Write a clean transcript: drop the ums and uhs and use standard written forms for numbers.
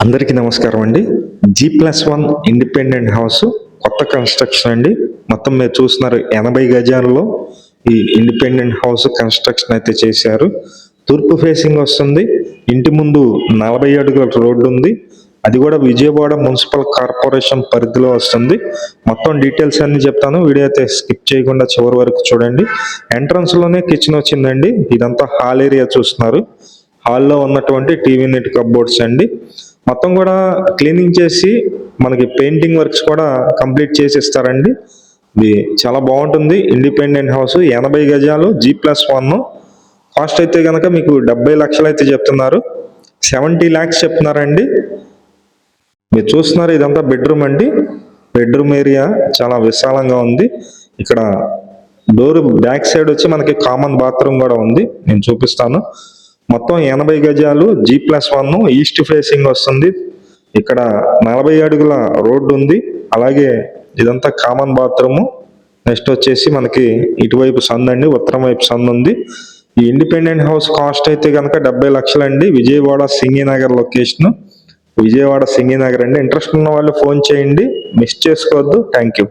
అందరికీ నమస్కారం అండి. G+1 ఇండిపెండెంట్ హౌస్ కొత్త కన్స్ట్రక్షన్ అండి. మొత్తం మీరు చూస్తున్నారు 80 గజాలలో ఈ ఇండిపెండెంట్ హౌస్ కన్స్ట్రక్షన్ అయితే చేశారు. తూర్పు ఫేసింగ్ వస్తుంది. ఇంటి ముందు 40 అడుగుల రోడ్డు ఉంది. అది కూడా విజయవాడ మున్సిపల్ కార్పొరేషన్ పరిధిలో వస్తుంది. మొత్తం డీటెయిల్స్ అన్ని చెప్తాను. వీడియో అయితే స్కిప్ చేయకుండా చివరి వరకు చూడండి. ఎంట్రన్స్ లోనే కిచెన్ వచ్చిందండి. ఇదంతా హాల్ ఏరియా చూస్తున్నారు. హాల్లో ఉన్నటువంటి టీవీ నెట్ కప్బోర్డ్స్ అండి. మొత్తం కూడా క్లీనింగ్ చేసి మనకి పెయింటింగ్ వర్క్స్ కూడా కంప్లీట్ చేసి ఇస్తారండి. ఇది చాలా బాగుంటుంది. ఇండిపెండెంట్ హౌస్ 80 గజాలు G+1 కాస్ట్ అయితే కనుక మీకు 70 లక్షలు అయితే చెప్తున్నారు. 70 lakhs చెప్తున్నారండి. మీరు చూస్తున్నారు ఇదంతా బెడ్రూమ్ అండి. బెడ్రూమ్ ఏరియా చాలా విశాలంగా ఉంది. ఇక్కడ డోర్ బ్యాక్ సైడ్ వచ్చి మనకి కామన్ బాత్రూమ్ కూడా ఉంది. నేను చూపిస్తాను. మొత్తం 80 గజాలు G+1 ఈస్ట్ ఫేసింగ్ వస్తుంది. ఇక్కడ 40 అడుగుల రోడ్డు ఉంది. అలాగే ఇదంతా కామన్ బాత్రూమ్. నెక్స్ట్ వచ్చేసి మనకి ఇటువైపు సందు అండి, ఉత్తరం వైపు సందు ఉంది. ఈ ఇండిపెండెంట్ హౌస్ కాస్ట్ అయితే కనుక 70 లక్షలు అండి. విజయవాడ సింగినగర్ లొకేషన్. విజయవాడ సింగినగర్ అండి. ఇంట్రెస్ట్ ఉన్న వాళ్ళు ఫోన్ చేయండి, మిస్ చేసుకోవద్దు. Thank you.